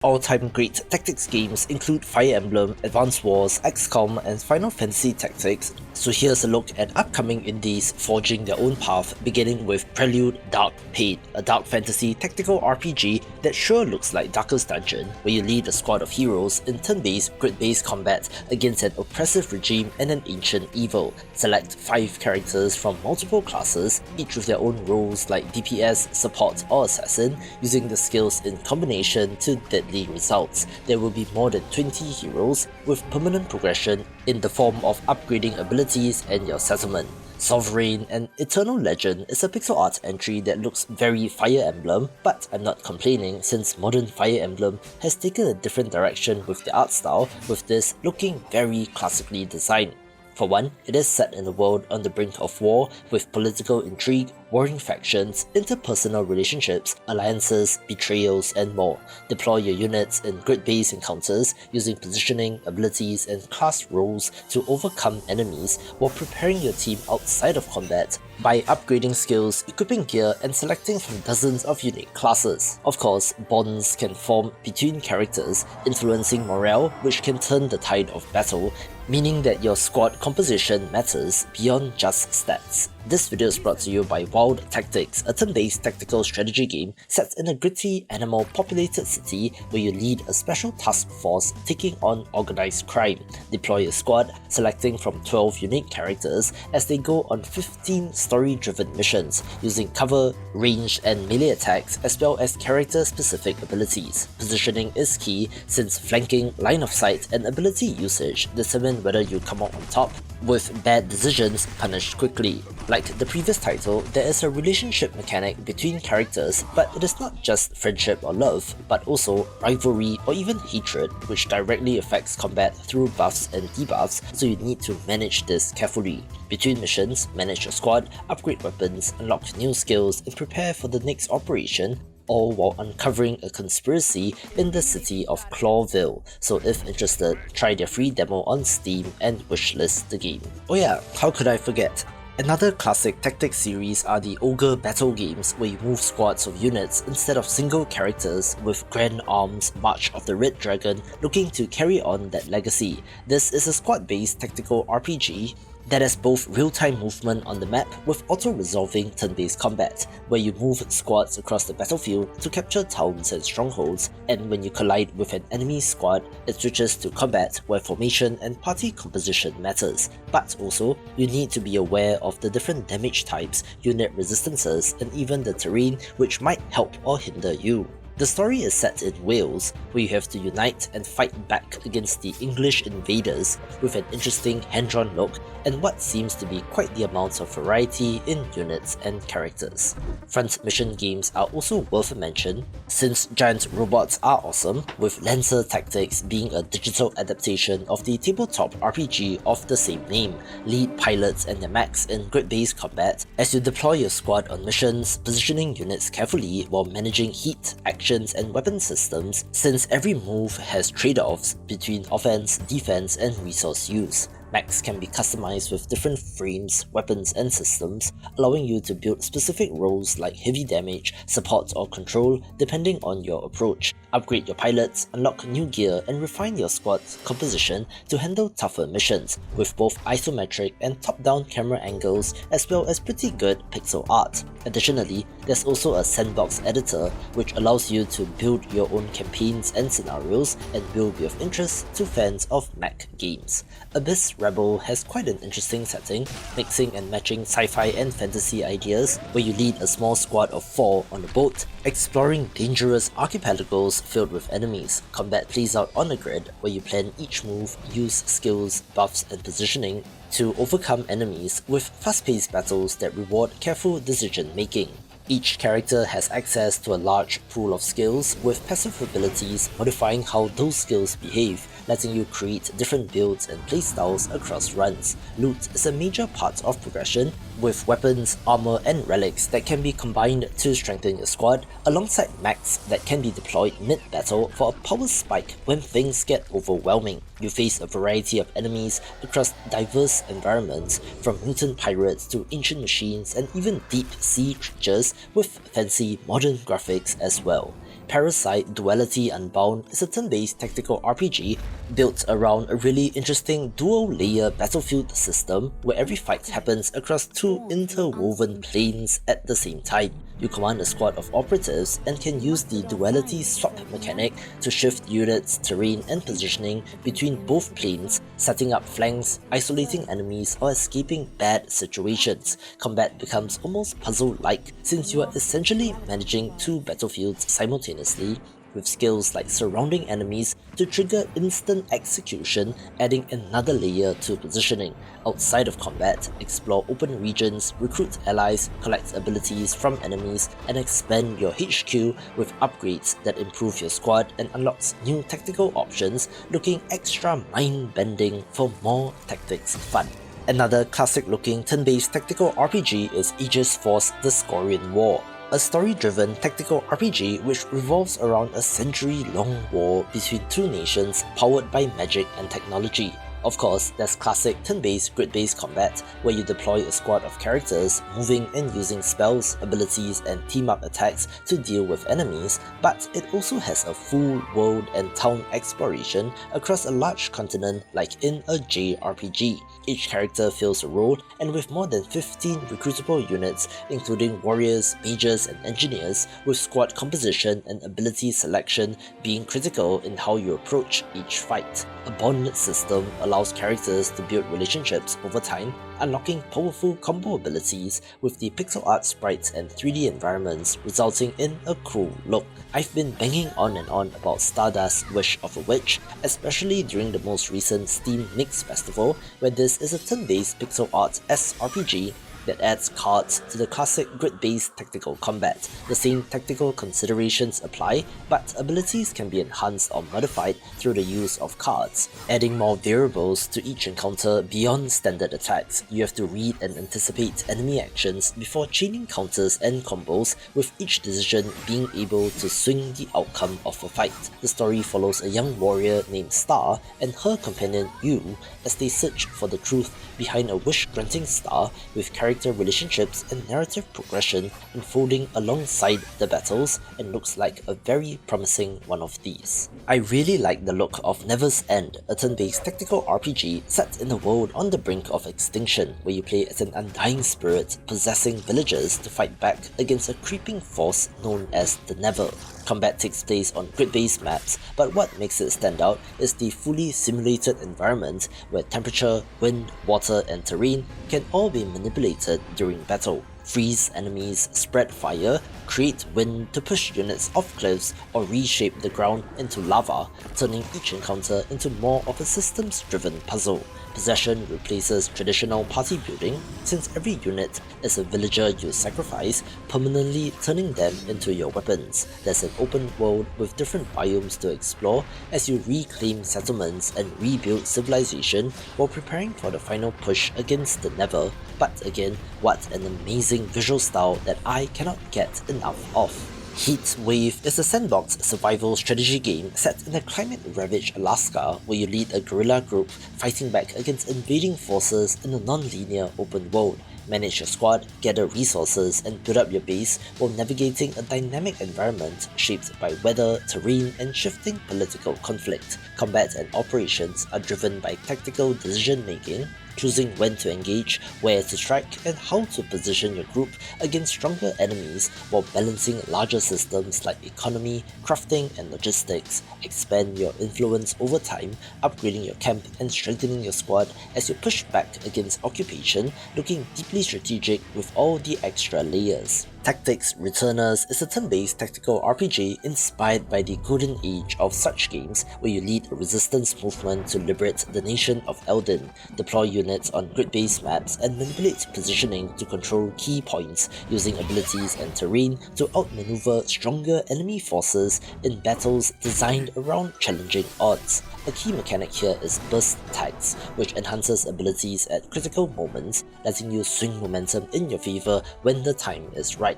All-time great tactics games include Fire Emblem, Advance Wars, XCOM, and Final Fantasy Tactics, so here's a look at upcoming indies forging their own path, beginning with Prelude Dark Paid, a dark fantasy tactical RPG that sure looks like Darkest Dungeon, where you lead a squad of heroes in turn-based, grid-based combat against an oppressive regime and an ancient evil. Select 5 characters from multiple classes, each with their own roles like DPS, support, or assassin, using the skills in combination to deadly results. There will be more than 20 heroes, with permanent progression in the form of upgrading abilities and your settlement. Soverain, an Eternal Legend, is a pixel art entry that looks very Fire Emblem, but I'm not complaining since modern Fire Emblem has taken a different direction with the art style, with this looking very classically designed. For one, it is set in a world on the brink of war, with political intrigue, warring factions, interpersonal relationships, alliances, betrayals, and more. Deploy your units in grid-based encounters using positioning, abilities, and class roles to overcome enemies, while preparing your team outside of combat by upgrading skills, equipping gear, and selecting from dozens of unique classes. Of course, bonds can form between characters, influencing morale, which can turn the tide of battle, meaning that your squad composition matters beyond just stats. This video is brought to you by Wild Tactics, a turn-based tactical strategy game set in a gritty, animal-populated city where you lead a special task force taking on organized crime. Deploy a squad, selecting from 12 unique characters as they go on 15 story-driven missions, using cover, range, and melee attacks as well as character-specific abilities. Positioning is key since flanking, line of sight, and ability usage determine whether you come out on top, with bad decisions punished quickly. Like the previous title, there is a relationship mechanic between characters, but it is not just friendship or love, but also rivalry or even hatred, which directly affects combat through buffs and debuffs, so you need to manage this carefully. Between missions, manage your squad, upgrade weapons, unlock new skills, and prepare for the next operation, all while uncovering a conspiracy in the city of Clawville. So if interested, try their free demo on Steam and wishlist the game. Oh yeah, how could I forget? Another classic tactics series are the Ogre battle games, where you move squads of units instead of single characters, with Grand Arms March of the Red Dragon looking to carry on that legacy. This is a squad-based tactical RPG that has both real-time movement on the map with auto-resolving turn-based combat, where you move squads across the battlefield to capture towns and strongholds, and when you collide with an enemy squad, it switches to combat where formation and party composition matters. But also, you need to be aware of the different damage types, unit resistances, and even the terrain, which might help or hinder you. The story is set in Wales, where you have to unite and fight back against the English invaders, with an interesting hand-drawn look and what seems to be quite the amount of variety in units and characters. Front mission games are also worth a mention, since giant robots are awesome, with Lancer Tactics being a digital adaptation of the tabletop RPG of the same name. Lead pilots and their mechs in grid-based combat as you deploy your squad on missions, positioning units carefully while managing heat, actions, and weapon systems, since every move has trade-offs between offense, defense, and resource use. Mechs can be customized with different frames, weapons, and systems, allowing you to build specific roles like heavy damage, support, or control depending on your approach. Upgrade your pilots, unlock new gear, and refine your squad's composition to handle tougher missions, with both isometric and top-down camera angles as well as pretty good pixel art. Additionally, there's also a sandbox editor which allows you to build your own campaigns and scenarios and will be of interest to fans of mech games. Abyss Rebel has quite an interesting setting, mixing and matching sci-fi and fantasy ideas, where you lead a small squad of 4 on a boat, exploring dangerous archipelagos filled with enemies. Combat plays out on a grid, where you plan each move, use skills, buffs, and positioning to overcome enemies, with fast-paced battles that reward careful decision-making. Each character has access to a large pool of skills, with passive abilities modifying how those skills behave, letting you create different builds and playstyles across runs. Loot is a major part of progression, with weapons, armor, and relics that can be combined to strengthen your squad, alongside mechs that can be deployed mid-battle for a power spike when things get overwhelming. You face a variety of enemies across diverse environments, from mutant pirates to ancient machines and even deep sea creatures with fancy modern graphics as well. Paraside, Duality, Unbound is a turn-based tactical RPG built around a really interesting dual-layer battlefield system where every fight happens across two interwoven planes at the same time. You command a squad of operatives and can use the Duality swap mechanic to shift units, terrain, and positioning between both planes, setting up flanks, isolating enemies, or escaping bad situations. Combat becomes almost puzzle-like since you are essentially managing two battlefields simultaneously, with skills like surrounding enemies to trigger instant execution, adding another layer to positioning. Outside of combat, explore open regions, recruit allies, collect abilities from enemies, and expand your HQ with upgrades that improve your squad and unlocks new tactical options, looking extra mind-bending for more tactics fun. Another classic-looking turn-based tactical RPG is Aegis Force: The Scorian War, a story-driven tactical RPG which revolves around a century-long war between two nations powered by magic and technology. Of course, there's classic turn-based, grid-based combat where you deploy a squad of characters moving and using spells, abilities, and team-up attacks to deal with enemies, but it also has a full world and town exploration across a large continent like in a JRPG. Each character fills a role, and with more than 15 recruitable units including warriors, mages, and engineers, with squad composition and ability selection being critical in how you approach each fight. A bond system allows characters to build relationships over time, unlocking powerful combo abilities with the pixel art sprites and 3D environments, resulting in a cool look. I've been banging on and on about Stardust Wish of a Witch, especially during the most recent Steam Mix Festival, where this is a turn-based pixel art SRPG that adds cards to the classic grid-based tactical combat. The same tactical considerations apply, but abilities can be enhanced or modified through the use of cards. Adding more variables to each encounter beyond standard attacks, you have to read and anticipate enemy actions before chaining counters and combos, with each decision being able to swing the outcome of a fight. The story follows a young warrior named Star and her companion Yu as they search for the truth behind a wish-granting star, with character relationships and narrative progression unfolding alongside the battles, and looks like a very promising one of these. I really like the look of Never's End, a turn-based tactical RPG set in a world on the brink of extinction, where you play as an undying spirit possessing villagers to fight back against a creeping force known as the Never. Combat takes place on grid-based maps, but what makes it stand out is the fully simulated environment where temperature, wind, water, and terrain can all be manipulated during battle. Freeze enemies, spread fire, create wind to push units off cliffs, or reshape the ground into lava, turning each encounter into more of a systems-driven puzzle. Possession replaces traditional party building, since every unit is a villager you sacrifice, permanently turning them into your weapons. There's an open world with different biomes to explore as you reclaim settlements and rebuild civilization while preparing for the final push against the Never. But again, what an amazing visual style that I cannot get enough of. HeatWave is a sandbox survival strategy game set in a climate-ravaged Alaska where you lead a guerrilla group fighting back against invading forces in a non-linear open world. Manage your squad, gather resources, and build up your base while navigating a dynamic environment shaped by weather, terrain, and shifting political conflict. Combat and operations are driven by tactical decision-making, choosing when to engage, where to strike, and how to position your group against stronger enemies while balancing larger systems like economy, crafting, and logistics. Expand your influence over time, upgrading your camp and strengthening your squad as you push back against occupation, looking deeply strategic with all the extra layers. Tactics Returners is a turn-based tactical RPG inspired by the golden age of such games where you lead a resistance movement to liberate the nation of Elden, deploy units on grid-based maps, and manipulate positioning to control key points, using abilities and terrain to outmaneuver stronger enemy forces in battles designed around challenging odds. A key mechanic here is burst tags, which enhances abilities at critical moments, letting you swing momentum in your favor when the time is right.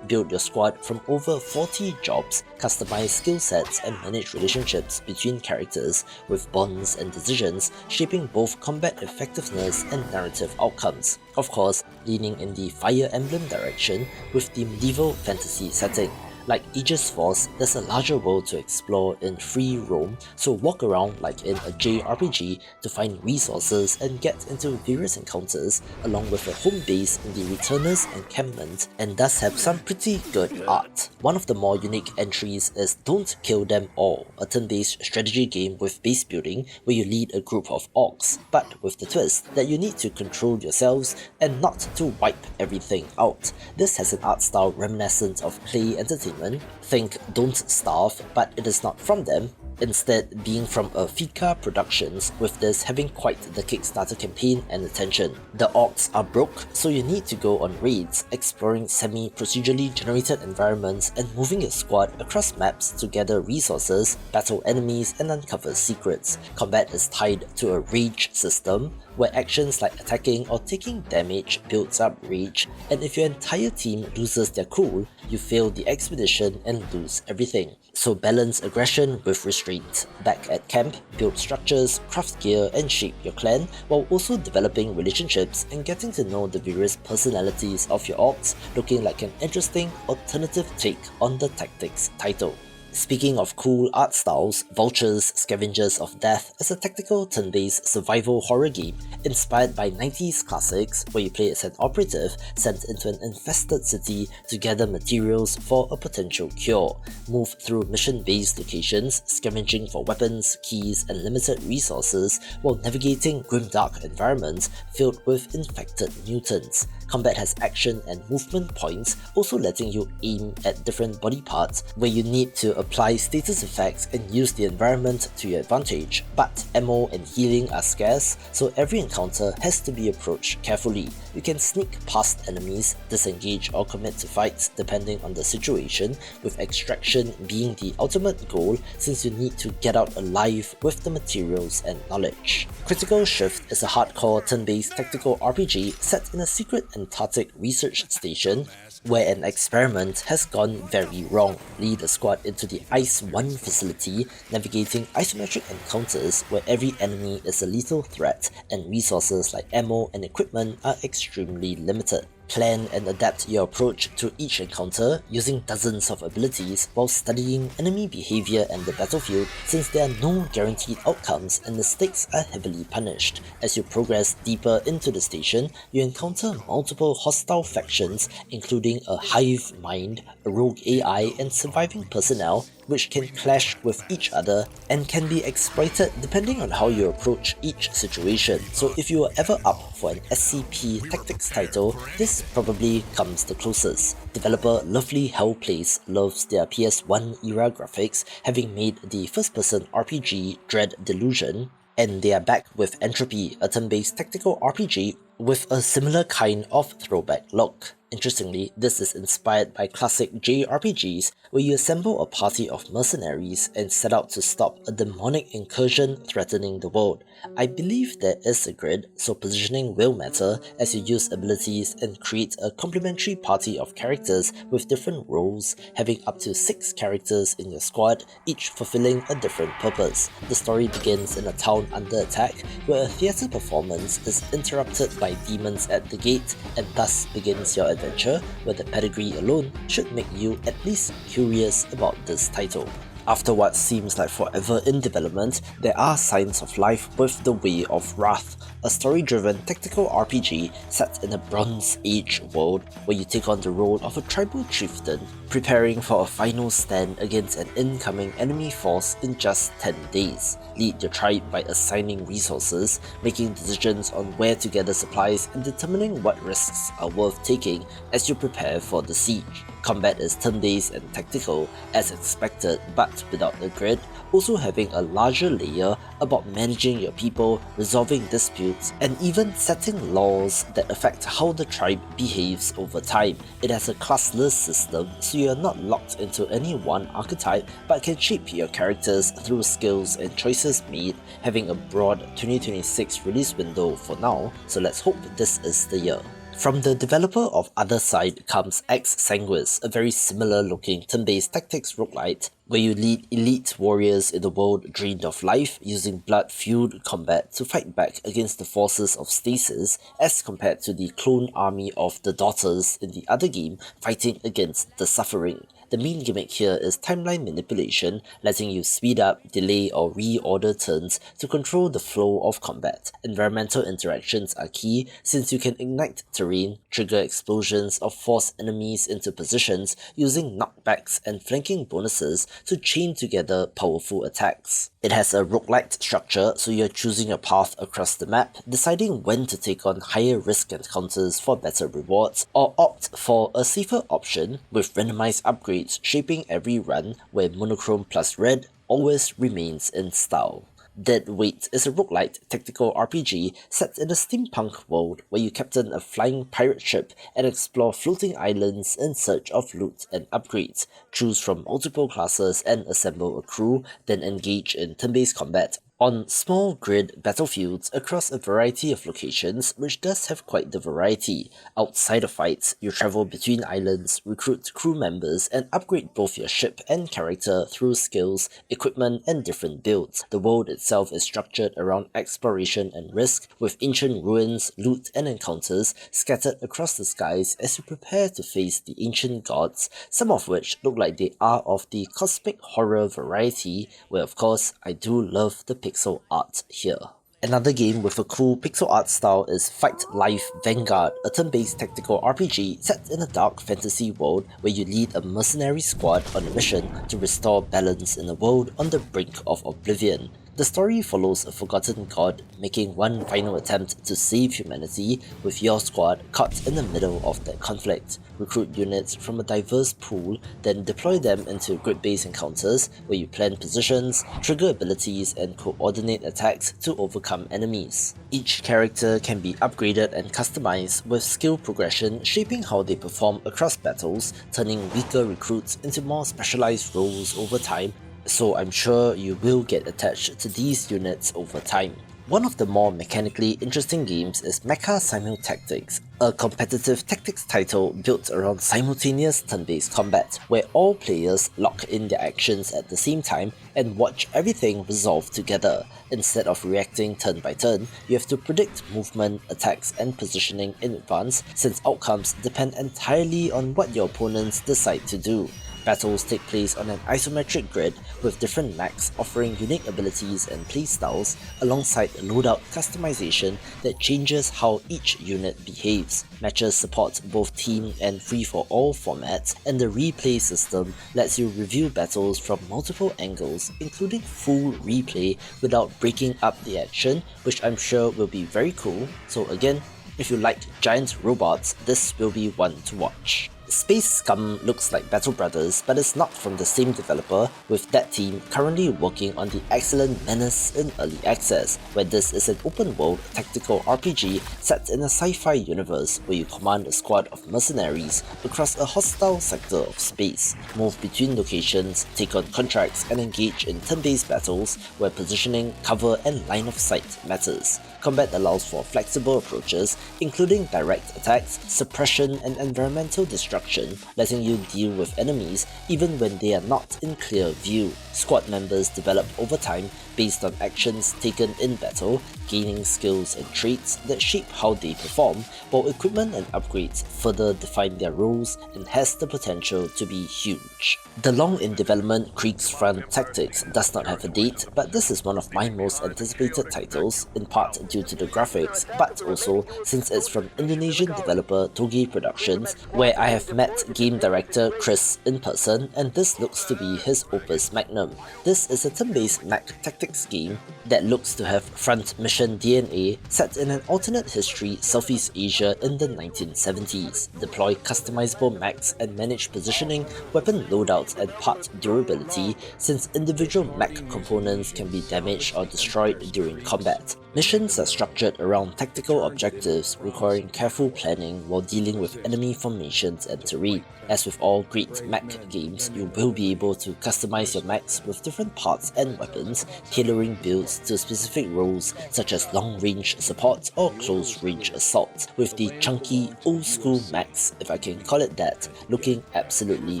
Build your squad from over 40 jobs, customize skill sets, and manage relationships between characters, with bonds and decisions shaping both combat effectiveness and narrative outcomes. Of course, leaning in the Fire Emblem direction with the medieval fantasy setting. Like Aegis Force, there's a larger world to explore in free roam, so walk around like in a JRPG to find resources and get into various encounters, along with a home base in the Returners encampment, and does have some pretty good art. One of the more unique entries is Don't Kill Them All, a turn-based strategy game with base building where you lead a group of orcs, but with the twist that you need to control yourselves and not to wipe everything out. This has an art style reminiscent of Play Entertainment, think Don't Starve, but it is not from them, instead being from a Fika Productions, with this having quite the Kickstarter campaign and attention. The orcs are broke, so you need to go on raids, exploring semi-procedurally generated environments and moving your squad across maps to gather resources, battle enemies and uncover secrets. Combat is tied to a rage system, where actions like attacking or taking damage builds up rage, and if your entire team loses their cool, you fail the expedition and lose everything. So balance aggression with restraint. Back at camp, build structures, craft gear and shape your clan, while also developing relationships and getting to know the various personalities of your orcs, looking like an interesting alternative take on the Tactics title. Speaking of cool art styles, Vultures, Scavengers of Death is a tactical turn-based survival horror game inspired by 90s classics where you play as an operative sent into an infested city to gather materials for a potential cure, move through mission-based locations, scavenging for weapons, keys and limited resources while navigating grimdark environments filled with infected mutants. Combat has action and movement points, also letting you aim at different body parts where you need to apply status effects and use the environment to your advantage. But ammo and healing are scarce, so every encounter has to be approached carefully. You can sneak past enemies, disengage or commit to fights depending on the situation, with extraction being the ultimate goal since you need to get out alive with the materials and knowledge. Critical Shift is a hardcore turn-based tactical RPG set in a secret Antarctic research station where an experiment has gone very wrong. Lead a squad into the Ice 1 facility, navigating isometric encounters where every enemy is a lethal threat and resources like ammo and equipment are extremely limited. Plan and adapt your approach to each encounter using dozens of abilities while studying enemy behavior and the battlefield, since there are no guaranteed outcomes and the stakes are heavily punished. As you progress deeper into the station, you encounter multiple hostile factions including a hive mind, a rogue AI and surviving personnel, which can clash with each other and can be exploited depending on how you approach each situation. So if you are ever up for an SCP Tactics title, this probably comes the closest. Developer Lovely Hell Place loves their PS1 era graphics, having made the first-person RPG Dread Delusion, and they are back with Entropy, a turn-based tactical RPG with a similar kind of throwback look. Interestingly, this is inspired by classic JRPGs where you assemble a party of mercenaries and set out to stop a demonic incursion threatening the world. I believe there is a grid, so positioning will matter as you use abilities and create a complementary party of characters with different roles, having up to 6 characters in your squad, each fulfilling a different purpose. The story begins in a town under attack where a theatre performance is interrupted by demons at the gate, and thus begins your adventure, where the pedigree alone should make you at least curious about this title. After what seems like forever in development, there are signs of life with The Way of Wrath, a story-driven tactical RPG set in a Bronze Age world where you take on the role of a tribal chieftain, preparing for a final stand against an incoming enemy force in just 10 days. Lead your tribe by assigning resources, making decisions on where to gather supplies and determining what risks are worth taking as you prepare for the siege. Combat is turn-based and tactical as expected, but without a grid, also having a larger layer about managing your people, resolving disputes, and even setting laws that affect how the tribe behaves over time. It has a classless system, so you are not locked into any one archetype, but can shape your characters through skills and choices made, having a broad 2026 release window for now, so let's hope this is the year. From the developer of Other Side comes Ex Sanguis, a very similar looking turn-based tactics roguelite where you lead elite warriors in a world drained of life using blood-fueled combat to fight back against the forces of stasis as compared to the clone army of the Daughters in the other game fighting against the Suffering. The main gimmick here is timeline manipulation, letting you speed up, delay or reorder turns to control the flow of combat. Environmental interactions are key since you can ignite terrain, trigger explosions or force enemies into positions using knockbacks and flanking bonuses to chain together powerful attacks. It has a roguelite structure, so you're choosing a path across the map, deciding when to take on higher risk encounters for better rewards, or opt for a safer option with randomized upgrades shaping every run where monochrome plus red always remains in style. Dead Weight is a roguelite tactical RPG set in a steampunk world where you captain a flying pirate ship and explore floating islands in search of loot and upgrades, choose from multiple classes and assemble a crew, then engage in turn-based combat on small grid battlefields across a variety of locations, which does have quite the variety. Outside of fights, you travel between islands, recruit crew members, and upgrade both your ship and character through skills, equipment, and different builds. The world itself is structured around exploration and risk, with ancient ruins, loot, and encounters scattered across the skies as you prepare to face the ancient gods, some of which look like they are of the cosmic horror variety, where of course I do love the pixel art here. Another game with a cool pixel art style is Fight Life Vanguard, a turn-based tactical RPG set in a dark fantasy world where you lead a mercenary squad on a mission to restore balance in a world on the brink of oblivion. The story follows a forgotten god making one final attempt to save humanity, with your squad caught in the middle of that conflict. Recruit units from a diverse pool, then deploy them into grid-based encounters where you plan positions, trigger abilities, and coordinate attacks to overcome enemies. Each character can be upgraded and customized, with skill progression shaping how they perform across battles, turning weaker recruits into more specialized roles over time, so I'm sure you will get attached to these units over time. One of the more mechanically interesting games is Mecha Simultactics, a competitive tactics title built around simultaneous turn-based combat, where all players lock in their actions at the same time and watch everything resolve together. Instead of reacting turn by turn, you have to predict movement, attacks, and positioning in advance, since outcomes depend entirely on what your opponents decide to do. Battles take place on an isometric grid, with different mechs offering unique abilities and playstyles, alongside loadout customization that changes how each unit behaves. Matches support both team and free-for-all formats, and the replay system lets you review battles from multiple angles, including full replay without breaking up the action, which I'm sure will be very cool. So again, if you like giant robots, this will be one to watch. Space Scum looks like Battle Brothers, but is not from the same developer, with that team currently working on the excellent Menace in early access, where this is an open-world tactical RPG set in a sci-fi universe where you command a squad of mercenaries across a hostile sector of space, move between locations, take on contracts, and engage in turn-based battles where positioning, cover, and line of sight matters. Combat allows for flexible approaches, including direct attacks, suppression, and environmental destruction, letting you deal with enemies even when they are not in clear view. Squad members develop over time based on actions taken in battle, gaining skills and traits that shape how they perform, while equipment and upgrades further define their roles and has the potential to be huge. The long-in-development Kriegsfront Tactics does not have a date, but this is one of my most anticipated titles, in part due to the graphics, but also since it's from Indonesian developer Toge Productions, where I have met game director Chris in person, and this looks to be his opus magnum. This is a turn-based mech tactics game that looks to have front mission DNA, set in an alternate history Southeast Asia in the 1970s. Deploy customizable mechs and manage positioning, weapon loadouts, and part durability, since individual mech components can be damaged or destroyed during combat. Missions are structured around tactical objectives requiring careful planning while dealing with enemy formations and terrain. As with all great mech games, you will be able to customize your mechs with different parts and weapons, tailoring builds to specific roles such as long-range support or close-range assault, with the chunky, old-school mechs, if I can call it that, looking absolutely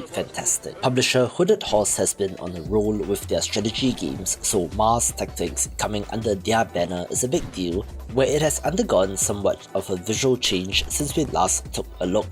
fantastic. Publisher Hooded Horse has been on a roll with their strategy games, so Mars Tactics coming under their banner is a big deal, where it has undergone somewhat of a visual change since we last took a look.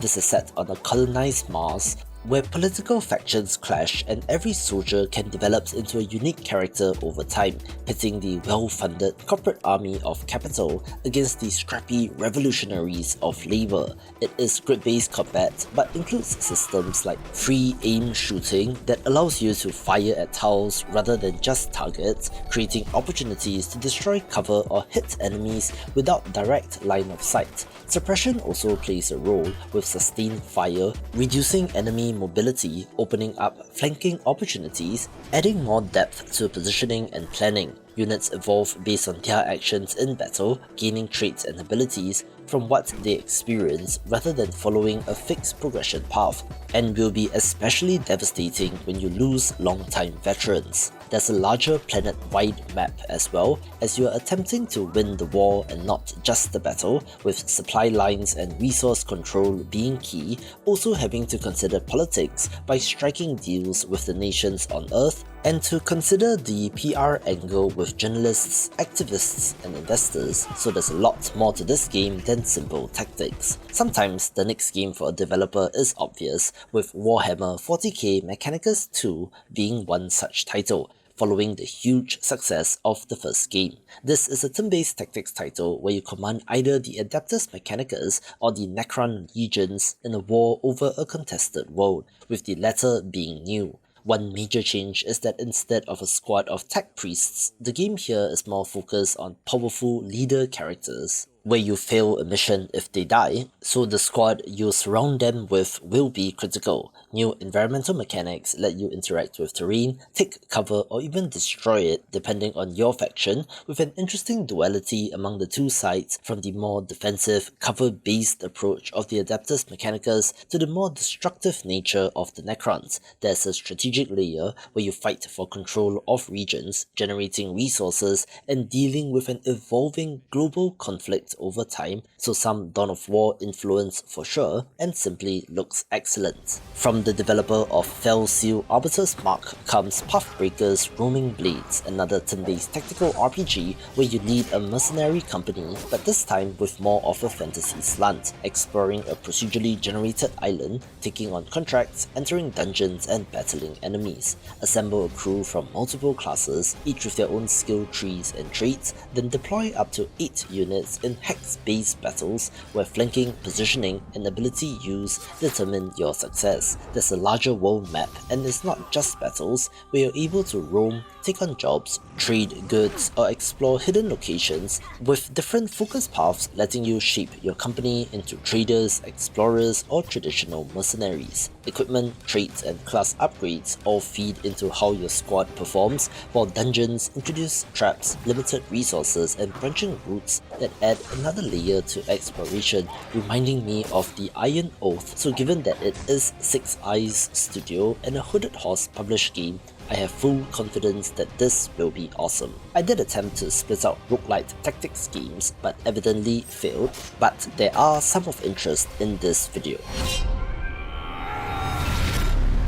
This is set on a colonized Mars, where political factions clash and every soldier can develop into a unique character over time, pitting the well-funded corporate army of capital against the scrappy revolutionaries of labor. It is grid-based combat, but includes systems like free aim shooting that allows you to fire at tiles rather than just targets, creating opportunities to destroy cover or hit enemies without direct line of sight. Suppression also plays a role, with sustained fire, reducing enemy mobility, opening up flanking opportunities, adding more depth to positioning and planning. Units evolve based on their actions in battle, gaining traits and abilities from what they experience rather than following a fixed progression path, and will be especially devastating when you lose long-time veterans. There's a larger planet-wide map as well, as you are attempting to win the war and not just the battle, with supply lines and resource control being key, also having to consider politics by striking deals with the nations on Earth, and to consider the PR angle with journalists, activists, and investors, so there's a lot more to this game than simple tactics. Sometimes the next game for a developer is obvious, with Warhammer 40k Mechanicus 2 being one such title, following the huge success of the first game. This is a turn-based tactics title where you command either the Adeptus Mechanicus or the Necron legions in a war over a contested world, with the latter being new. One major change is that instead of a squad of tech priests, the game here is more focused on powerful leader characters, where you fail a mission if they die, so the squad you surround them with will be critical. New environmental mechanics let you interact with terrain, take cover, or even destroy it depending on your faction, with an interesting duality among the two sides, from the more defensive, cover-based approach of the Adeptus Mechanicus to the more destructive nature of the Necrons. There's a strategic layer where you fight for control of regions, generating resources, and dealing with an evolving global conflict over time, so some Dawn of War influence for sure, and simply looks excellent. From the developer of Fell Seal Arbiter's Mark comes Pathbreaker's Roaming Blades, another turn-based tactical RPG where you lead a mercenary company, but this time with more of a fantasy slant, exploring a procedurally generated island, taking on contracts, entering dungeons, and battling enemies. Assemble a crew from multiple classes, each with their own skill trees and traits, then deploy up to 8 units in hex-based battles where flanking, positioning, and ability use determine your success. There's a larger world map, and it's not just battles, where you're able to roam, take on jobs, trade goods, or explore hidden locations, with different focus paths letting you shape your company into traders, explorers, or traditional mercenaries. Equipment, traits, and class upgrades all feed into how your squad performs, while dungeons introduce traps, limited resources, and branching routes that add another layer to exploration, reminding me of the Iron Oath. So given that it is 6 Eyes Studio and a Hooded Horse published game, I have full confidence that this will be awesome. I did attempt to split out roguelite tactics games, but evidently failed, but there are some of interest in this video.